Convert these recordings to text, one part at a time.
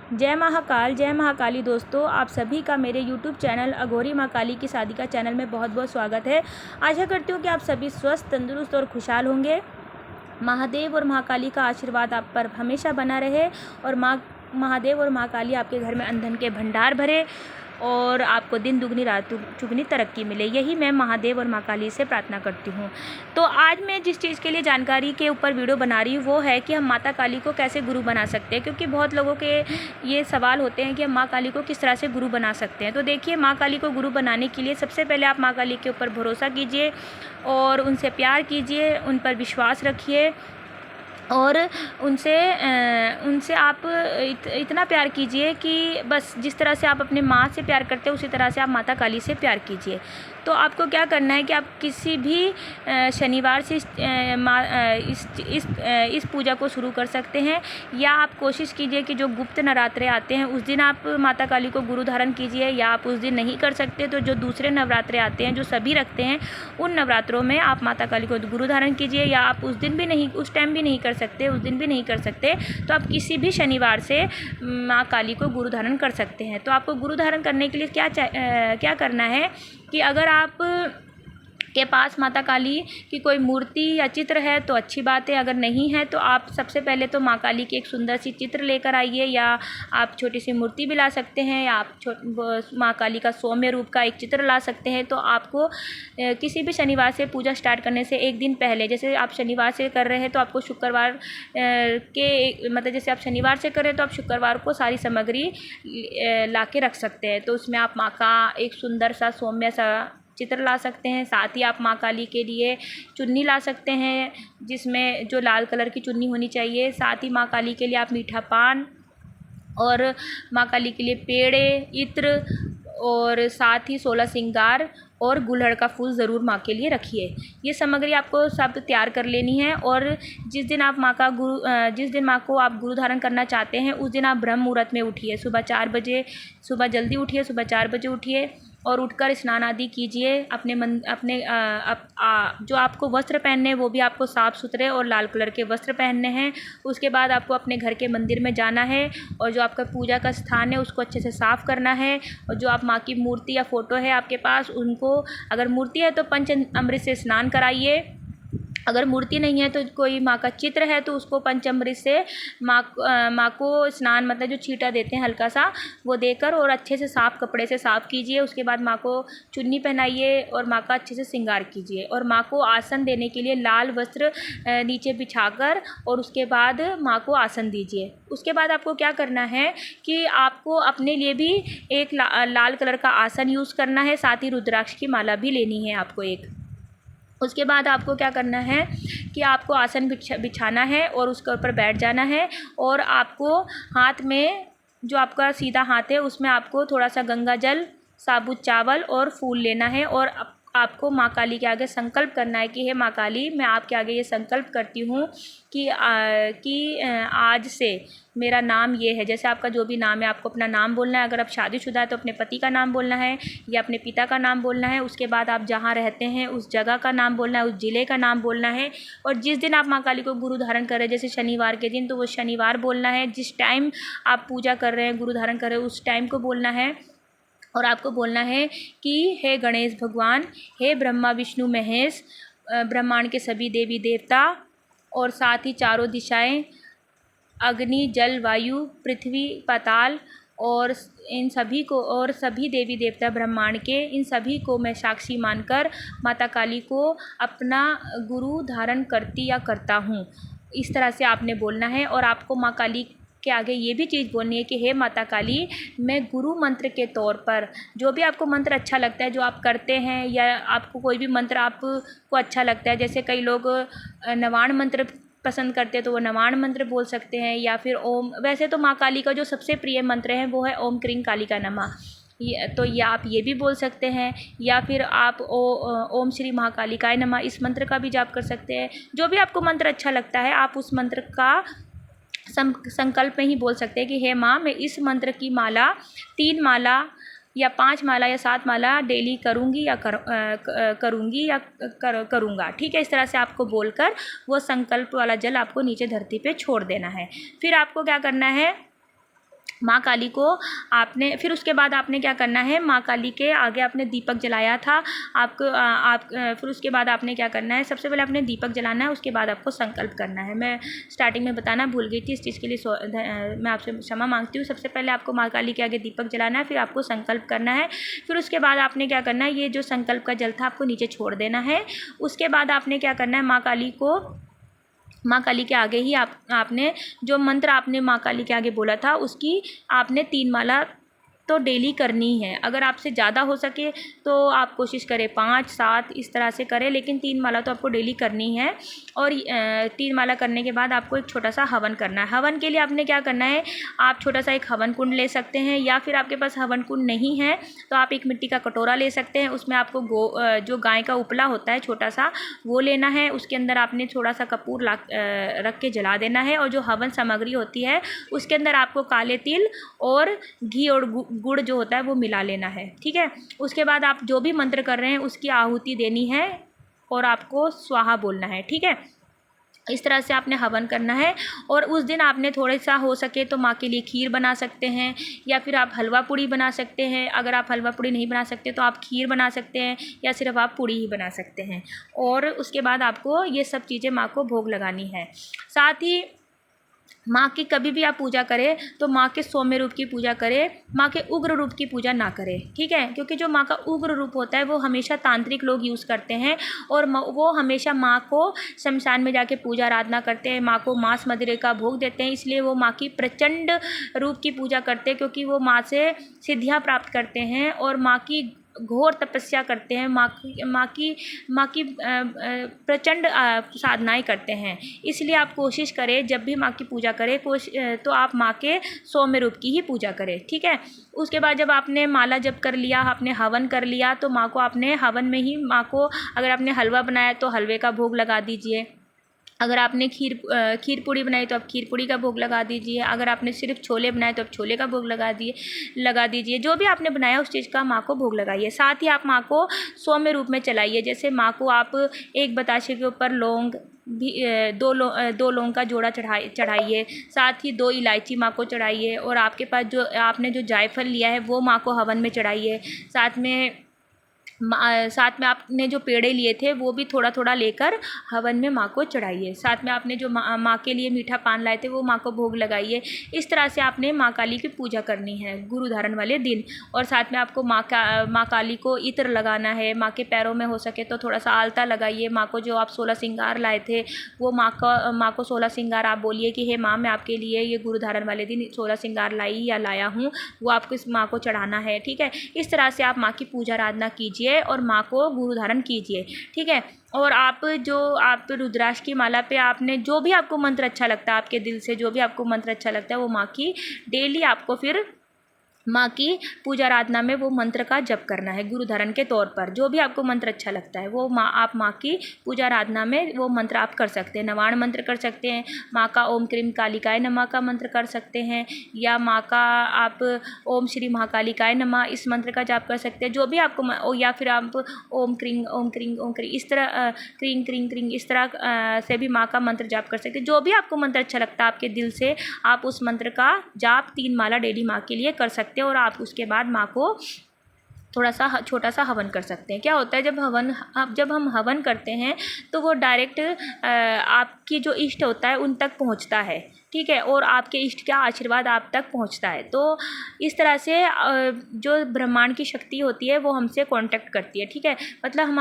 जय महाकाल, जय महाकाली। दोस्तों, आप सभी का मेरे YouTube चैनल अघोरी माँ काली की साधिका चैनल में बहुत बहुत स्वागत है। आशा करती हूँ कि आप सभी स्वस्थ, तंदुरुस्त और खुशहाल होंगे। महादेव और महाकाली का आशीर्वाद आप पर हमेशा बना रहे और महादेव और महाकाली आपके घर में अंधन के भंडार भरे और आपको दिन दुगनी रात चुगनी तरक्की मिले। यही मैं महादेव और महाकाली से प्रार्थना करती हूँ। तो आज मैं जिस चीज़ के लिए जानकारी के ऊपर वीडियो बना रही हूँ वो है कि हम माता काली को कैसे गुरु बना सकते हैं, क्योंकि बहुत लोगों के ये सवाल होते हैं कि हम माँ काली को किस तरह से गुरु बना सकते हैं। तो देखिए, माँ काली को गुरु बनाने के लिए सबसे पहले आप माँ काली के ऊपर भरोसा कीजिए और उनसे प्यार कीजिए, उन पर विश्वास रखिए और उनसे आप इतना प्यार कीजिए कि बस जिस तरह से आप अपने माँ से प्यार करते हैं उसी तरह से आप माता काली से प्यार कीजिए। तो आपको क्या करना है कि आप किसी भी शनिवार से इस पूजा को शुरू कर सकते हैं, या आप कोशिश कीजिए कि जो गुप्त नवरात्रे आते हैं उस दिन आप माता काली को गुरु धारण कीजिए, या आप उस दिन नहीं कर सकते तो जो दूसरे नवरात्रे आते हैं जो सभी रखते हैं उन नवरात्रों में आप माता काली को गुरु धारण कीजिए। या आप उस दिन भी नहीं, उस टाइम भी नहीं कर सकते, उस दिन भी नहीं कर सकते तो आप किसी भी शनिवार से माँ काली को गुरु धारण कर सकते हैं। तो आपको गुरु धारण करने के लिए क्या करना है कि अगर आप के पास माता काली की कोई मूर्ति या चित्र है तो अच्छी बात है, अगर नहीं है तो आप सबसे पहले तो माँ काली की एक सुंदर सी चित्र लेकर आइए, या आप छोटी सी मूर्ति भी ला सकते हैं, या आप माँ काली का सौम्य रूप का एक चित्र ला सकते हैं। तो आपको किसी भी शनिवार से पूजा स्टार्ट करने से एक दिन पहले, जैसे आप शनिवार से कर रहे हैं तो आपको शुक्रवार जैसे आप शनिवार से कर रहे हैं तो आप शुक्रवार को सारी सामग्री ला के रख सकते हैं। तो उसमें आप माँ का एक सुंदर सा सौम्य सा चित्र ला सकते हैं। साथ ही आप माँ काली के लिए चुन्नी ला सकते हैं, जिसमें जो लाल कलर की चुन्नी होनी चाहिए। साथ ही माँ काली के लिए आप मीठा पान और माँ काली के लिए पेड़े, इत्र और साथ ही 16 श्रृंगार और गुलहड़ का फूल ज़रूर माँ के लिए रखिए। ये सामग्री आपको सब तैयार कर लेनी है। और जिस दिन माँ को आप गुरु धारण करना चाहते हैं उस दिन आप ब्रह्म मुहूर्त में उठिए, सुबह 4 बजे, सुबह जल्दी उठिए, सुबह 4 बजे उठिए और उठकर स्नान आदि कीजिए। जो आपको वस्त्र पहनने हैं वो भी आपको साफ़ सुथरे और लाल कलर के वस्त्र पहनने हैं। उसके बाद आपको अपने घर के मंदिर में जाना है और जो आपका पूजा का स्थान है उसको अच्छे से साफ़ करना है। और जो आप माँ की मूर्ति या फ़ोटो है आपके पास, उनको अगर मूर्ति है तो पंचामृत से स्नान कराइए, अगर मूर्ति नहीं है तो कोई माँ का चित्र है तो उसको पंचामृत से माँ को स्नान जो छींटा देते हैं हल्का सा वो देकर और अच्छे से साफ़ कपड़े से साफ़ कीजिए। उसके बाद माँ को चुन्नी पहनाइए और माँ का अच्छे से श्रृंगार कीजिए और माँ को आसन देने के लिए लाल वस्त्र नीचे बिछाकर और उसके बाद माँ को आसन दीजिए। उसके बाद आपको क्या करना है कि आपको अपने लिए भी एक लाल कलर का आसन यूज़ करना है, साथ ही रुद्राक्ष की माला भी लेनी है आपको एक। उसके बाद आपको क्या करना है कि आपको आसन बिछाना है और उसके ऊपर बैठ जाना है और आपको हाथ में, जो आपका सीधा हाथ है उसमें आपको थोड़ा सा गंगा जल, साबुत चावल और फूल लेना है और आपको माँ काली के आगे संकल्प करना है कि हे माँ काली, मैं आपके आगे ये संकल्प करती हूँ कि आज से मेरा नाम ये है। जैसे आपका जो भी नाम है आपको अपना नाम बोलना है। अगर आप शादीशुदा है तो अपने पति का नाम बोलना है या अपने पिता का नाम बोलना है। उसके बाद आप जहाँ रहते हैं उस जगह का नाम बोलना है, उस ज़िले का नाम बोलना है। और जिस दिन आप माँ काली को गुरु धारण कर रहे हैं, जैसे शनिवार के दिन, तो वो शनिवार बोलना है। जिस टाइम आप पूजा कर रहे हैं, गुरु धारण कर रहे हैं, उस टाइम को बोलना है। और आपको बोलना है कि हे गणेश भगवान, हे ब्रह्मा विष्णु महेश, ब्रह्मांड के सभी देवी देवता और साथ ही चारों दिशाएं, अग्नि, जल, वायु, पृथ्वी, पाताल और इन सभी को, और सभी देवी देवता ब्रह्मांड के, इन सभी को मैं साक्षी मानकर माता काली को अपना गुरु धारण करती या करता हूँ। इस तरह से आपने बोलना है। और आपको माँ काली के आगे ये भी चीज़ बोलनी है कि हे माता काली, मैं गुरु मंत्र के तौर पर, जो भी आपको मंत्र अच्छा लगता है जो आप करते हैं, या आपको कोई भी मंत्र आपको अच्छा लगता है, जैसे कई लोग नवाण मंत्र पसंद करते हैं तो वो नवाण मंत्र बोल सकते हैं, या फिर ओम। वैसे तो माँ काली का जो सबसे प्रिय मंत्र है वो है ओम क्रीं कालिका नमः। ये आप ये भी बोल सकते हैं, या फिर आप ओम श्री महाकालिकाय नमः, इस मंत्र का भी जाप कर सकते हैं। जो भी आपको मंत्र अच्छा लगता है आप उस मंत्र का संकल्प में ही बोल सकते हैं कि हे माँ, मैं इस मंत्र की माला 3 माला या 5 माला या 7 माला डेली करूँगी या करूँगा। ठीक है, इस तरह से आपको बोलकर वो संकल्प वाला जल आपको नीचे धरती पे छोड़ देना है। फिर आपको क्या करना है माँ काली को आपने फिर उसके बाद आपने क्या करना है, माँ काली के आगे आपने दीपक जलाया था फिर उसके बाद आपने क्या करना है, सबसे पहले आपने दीपक जलाना है, उसके बाद आपको संकल्प करना है। मैं स्टार्टिंग में बताना भूल गई थी, इस चीज़ के लिए मैं आपसे क्षमा मांगती हूँ। सबसे पहले आपको माँ काली के आगे दीपक जलाना है, फिर आपको संकल्प करना है। फिर उसके बाद आपने क्या करना है, ये जो संकल्प का जल था आपको नीचे छोड़ देना है। उसके बाद आपने क्या करना है, माँ काली के आगे ही आपने जो मंत्र आपने माँ काली के आगे बोला था उसकी आपने 3 माला तो डेली करनी है। अगर आपसे ज़्यादा हो सके तो आप कोशिश करें 5 7 इस तरह से करें, लेकिन 3 माला तो आपको डेली करनी है। और 3 माला करने के बाद आपको एक छोटा सा हवन करना है। हवन के लिए आपने क्या करना है, आप छोटा सा एक हवन कुंड ले सकते हैं, या फिर आपके पास हवन कुंड नहीं है तो आप एक मिट्टी का कटोरा ले सकते हैं। उसमें आपको जो गाय का उपला होता है छोटा सा वो लेना है। उसके अंदर आपने थोड़ा सा कपूर रख के जला देना है, और जो हवन सामग्री होती है उसके अंदर आपको काले तिल और घी और गुड़ जो होता है वो मिला लेना है। ठीक है, उसके बाद आप जो भी मंत्र कर रहे हैं उसकी आहुति देनी है और आपको स्वाहा बोलना है। ठीक है, इस तरह से आपने हवन करना है। और उस दिन आपने थोड़ा सा हो सके तो माँ के लिए खीर बना सकते हैं, या फिर आप हलवा पूड़ी बना सकते हैं। अगर आप हलवा पूड़ी नहीं बना सकते तो आप खीर बना सकते हैं, या सिर्फ आप पूड़ी ही बना सकते हैं। और उसके बाद आपको ये सब चीज़ें माँ को भोग लगानी है। साथ ही माँ की कभी भी आप पूजा करें तो माँ के सौम्य रूप की पूजा करें, माँ के उग्र रूप की पूजा ना करें। ठीक है, क्योंकि जो माँ का उग्र रूप होता है वो हमेशा तांत्रिक लोग यूज़ करते हैं, और वो हमेशा माँ को शमशान में जाके पूजा आराधना करते हैं, माँ को मांस मदिरे का भोग देते हैं। इसलिए वो माँ की प्रचंड रूप की पूजा करते हैं, क्योंकि वो माँ से सिद्धियाँ प्राप्त करते हैं और माँ की घोर तपस्या करते हैं, माँ की प्रचंड साधनाएं करते हैं। इसलिए आप कोशिश करें जब भी माँ की पूजा करें तो आप माँ के सौम्य रूप की ही पूजा करें। ठीक है, उसके बाद जब आपने माला जप कर लिया, आपने हवन कर लिया, तो माँ को आपने हवन में ही अगर आपने हलवा बनाया तो हलवे का भोग लगा दीजिए। अगर आपने खीर पूड़ी बनाई तो आप खीर पूड़ी का भोग लगा दीजिए। अगर आपने सिर्फ छोले बनाए तो आप छोले का भोग लगा दीजिए। जो भी आपने बनाया उस चीज़ का माँ को भोग लगाइए। साथ ही आप माँ को सौम्य रूप में चलाइए। जैसे माँ को आप एक बताशे के ऊपर लौंग भी दो लौंग का जोड़ा चढ़ाइए। साथ ही 2 इलायची माँ को चढ़ाइए, और आपके पास जो आपने जो जायफल लिया है वो माँ को हवन में चढ़ाइए। साथ में आपने जो पेड़े लिए थे वो भी थोड़ा थोड़ा लेकर हवन में माँ को चढ़ाइए। साथ में आपने जो माँ के लिए मीठा पान लाए थे वो माँ को भोग लगाइए। इस तरह से आपने माँ काली की पूजा करनी है गुरु धारण वाले दिन। और साथ में आपको माँ काली को इत्र लगाना है। माँ के पैरों में हो सके तो थोड़ा सा आलता लगाइए। माँ को जो आप 16 श्रृंगार लाए थे वो माँ को 16 श्रृंगार आप बोलिए कि हे माँ, मैं आपके लिए ये गुरु धारण वाले दिन 16 श्रृंगार लाई या लाया हूँ, वो आपको इस माँ को चढ़ाना है। ठीक है, इस तरह से आप माँ की पूजा आराधना कीजिए और माँ को गुरु धारण कीजिए। ठीक है, और आप रुद्राक्ष की माला पे आपने जो भी आपको मंत्र अच्छा लगता है, आपके दिल से जो भी आपको मंत्र अच्छा लगता है वो माँ की डेली आपको फिर माँ की पूजा आराधना में वो मंत्र का जप करना है। गुरु धारण के तौर पर जो भी आपको मंत्र अच्छा लगता है वो आप माँ की पूजा आराधना में वो मंत्र आप कर सकते हैं। नवाण मंत्र कर सकते हैं, माँ का ओम क्रीम कालिकाय नमः का मंत्र कर सकते हैं, या माँ का आप ओम श्री महाकालिकाय नमः इस मंत्र का जाप कर सकते हैं। जो भी आपको या फिर आप ओम क्रिंग ओम क्रिंग ओम क्रिंग इस तरह क्रिंग क्रिंग क्रिंग इस तरह से भी माँ का मंत्र जाप कर सकते हैं। जो भी आपको मंत्र अच्छा लगता है आपके दिल से, आप उस मंत्र का जाप 3 माला डेली माँ के लिए कर सकते हैं। और आप उसके बाद माँ को थोड़ा सा छोटा सा हवन कर सकते हैं। क्या होता है जब हम हवन करते हैं तो वो डायरेक्ट आपकी जो इष्ट होता है उन तक पहुंचता है। ठीक है, और आपके इष्ट का आशीर्वाद आप तक पहुंचता है। तो इस तरह से जो ब्रह्मांड की शक्ति होती है वो हमसे कांटेक्ट करती है। ठीक है, मतलब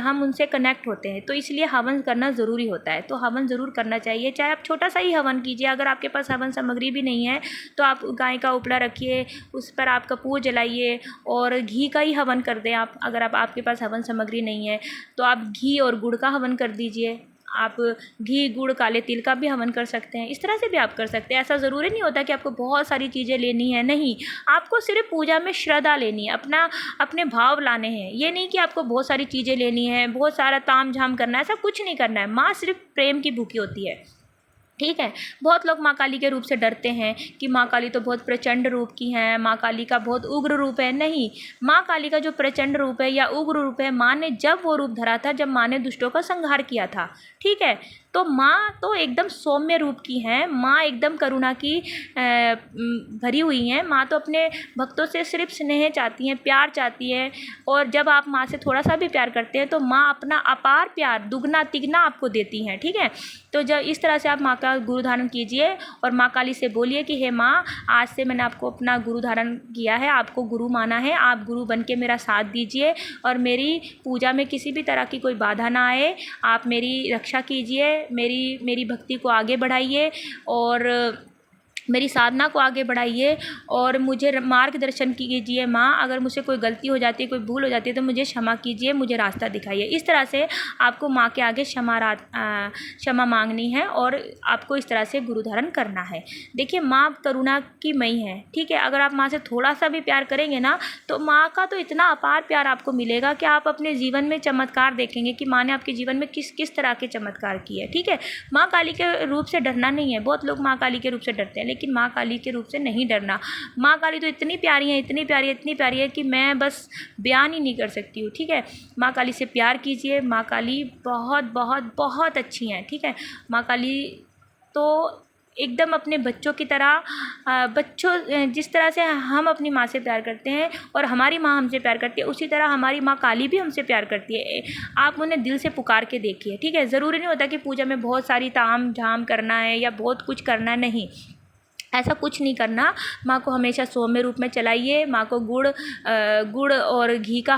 हम उनसे कनेक्ट होते हैं, तो इसलिए हवन करना ज़रूरी होता है। तो हवन ज़रूर करना चाहिए, चाहे आप छोटा सा ही हवन कीजिए। अगर आपके पास हवन सामग्री भी नहीं है तो आप गाय का उपला रखिए, उस पर आप कपूर जलाइए और घी का ही हवन कर दें। अगर आपके पास हवन सामग्री नहीं है तो आप घी और गुड़ का हवन कर दीजिए। आप घी गुड़ काले तिल का भी हवन कर सकते हैं। इस तरह से भी आप कर सकते हैं। ऐसा ज़रूरी नहीं होता कि आपको बहुत सारी चीज़ें लेनी है, नहीं, आपको सिर्फ पूजा में श्रद्धा लेनी है, अपने भाव लाने हैं। ये नहीं कि आपको बहुत सारी चीज़ें लेनी है, बहुत सारा ताम झाम करना है, ऐसा कुछ नहीं करना है। माँ सिर्फ प्रेम की भूखी होती है। ठीक है, बहुत लोग माँ काली के रूप से डरते हैं कि माँ काली तो बहुत प्रचंड रूप की हैं, माँ काली का बहुत उग्र रूप है। नहीं, माँ काली का जो प्रचंड रूप है या उग्र रूप है, माँ ने जब वो रूप धरा था जब माँ ने दुष्टों का संहार किया था। ठीक है, तो माँ तो एकदम सौम्य रूप की हैं, माँ एकदम करुणा की भरी हुई हैं। माँ तो अपने भक्तों से सिर्फ स्नेह चाहती हैं, प्यार चाहती है। और जब आप माँ से थोड़ा सा भी प्यार करते हैं तो माँ अपना अपार प्यार दुगना तिगना आपको देती हैं, ठीक है। तो जब इस तरह से आप माँ का गुरु धारण कीजिए और माँ काली से बोलिए कि हे माँ, आज से मैंने आपको अपना गुरु धारण किया है, आपको गुरु माना है, आप गुरु बन के मेरा साथ दीजिए और मेरी पूजा में किसी भी तरह की कोई बाधा ना आए। आप मेरी रक्षा कीजिए, मेरी भक्ति को आगे बढ़ाइए और मेरी साधना को आगे बढ़ाइए और मुझे मार्गदर्शन कीजिए माँ। अगर मुझसे कोई गलती हो जाती है, कोई भूल हो जाती है तो मुझे क्षमा कीजिए, मुझे रास्ता दिखाइए। इस तरह से आपको माँ के आगे क्षमा मांगनी है और आपको इस तरह से गुरु धारण करना है। देखिए, माँ करुणा की मई है, ठीक है। अगर आप माँ से थोड़ा सा भी प्यार करेंगे ना तो माँ का तो इतना अपार प्यार आपको मिलेगा कि आप अपने जीवन में चमत्कार देखेंगे कि माँ ने आपके जीवन में किस किस तरह के चमत्कार किए, ठीक है। माँ काली के रूप से डरना नहीं है। बहुत लोग माँ काली के रूप से डरते हैं, लेकिन माँ काली के रूप से नहीं डरना। माँ काली तो इतनी प्यारी है, इतनी प्यारी है, इतनी प्यारी है कि मैं बस बयान ही नहीं कर सकती हूँ, ठीक है। माँ काली से प्यार कीजिए। माँ काली बहुत बहुत बहुत अच्छी हैं, ठीक है। माँ काली तो एकदम अपने बच्चों की तरह जिस तरह से हम अपनी माँ से प्यार करते हैं और हमारी माँ हमसे प्यार करती है, उसी तरह हमारी माँ काली भी हमसे प्यार करती है। आप उन्हें दिल से पुकार के देखिए, ठीक है। ज़रूरी नहीं होता कि पूजा में बहुत सारी ताम झाम करना है या बहुत कुछ करना है, नहीं, ऐसा कुछ नहीं करना। माँ को हमेशा सौम्य रूप में चलाइए। माँ को गुड़ और घी का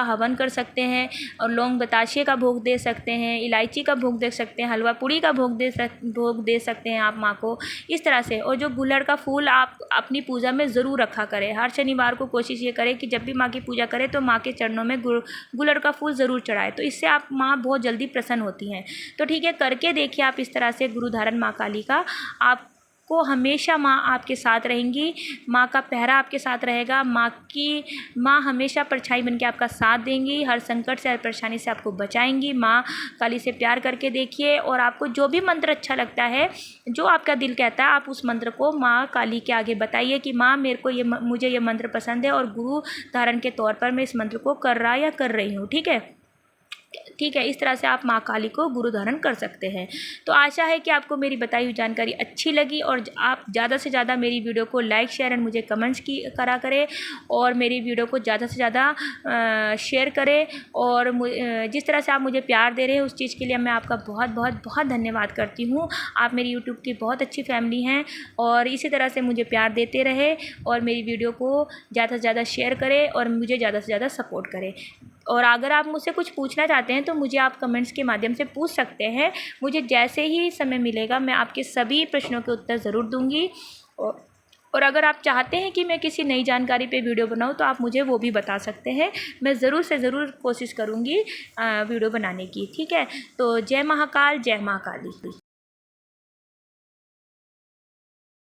हवन कर सकते हैं और लौंग बताशे का भोग दे सकते हैं, इलायची का भोग दे सकते हैं, हलवा पूड़ी का भोग दे सकते हैं आप माँ को इस तरह से। और जो गुलड़ का फूल आप अपनी पूजा में ज़रूर रखा करें। हर शनिवार को कोशिश ये करें कि जब भी माँ की पूजा करें तो माँ के चरणों में गुलड़ का फूल ज़रूर चढ़ाएं, तो इससे आप माँ बहुत जल्दी प्रसन्न होती हैं। तो ठीक है, करके देखिए आप इस तरह से गुरु धारण माँ काली का। आप को हमेशा माँ आपके साथ रहेंगी, माँ का पहरा आपके साथ रहेगा। माँ हमेशा परछाई बन के आपका साथ देंगी, हर संकट से, हर परेशानी से आपको बचाएंगी। माँ काली से प्यार करके देखिए और आपको जो भी मंत्र अच्छा लगता है, जो आपका दिल कहता है, आप उस मंत्र को माँ काली के आगे बताइए कि माँ मुझे ये मंत्र पसंद है और गुरु धारण के तौर पर मैं इस मंत्र को कर रहा या कर रही हूँ, ठीक है। ठीक है, इस तरह से आप माँ काली को गुरु धारण कर सकते हैं। तो आशा है कि आपको मेरी बताई हुई जानकारी अच्छी लगी और आप ज़्यादा से ज़्यादा मेरी वीडियो को लाइक शेयर एंड मुझे कमेंट्स करा करें और मेरी वीडियो को ज़्यादा से ज़्यादा शेयर करें। और जिस तरह से आप मुझे प्यार दे रहे हैं उस चीज़ के लिए मैं आपका बहुत बहुत बहुत धन्यवाद करती हूँ। आप मेरी यूट्यूब की बहुत अच्छी फैमिली हैं और इसी तरह से मुझे प्यार देते रहे और मेरी वीडियो को ज़्यादा से ज़्यादा शेयर करें और मुझे ज़्यादा से ज़्यादा सपोर्ट करें। और अगर आप मुझसे कुछ पूछना चाहते हैं तो मुझे आप कमेंट्स के माध्यम से पूछ सकते हैं। मुझे जैसे ही समय मिलेगा मैं आपके सभी प्रश्नों के उत्तर ज़रूर दूंगी। और अगर आप चाहते हैं कि मैं किसी नई जानकारी पे वीडियो बनाऊं तो आप मुझे वो भी बता सकते हैं। मैं ज़रूर से ज़रूर कोशिश करूंगी वीडियो बनाने की, ठीक है। तो जय महाकाल, जय माँ काली।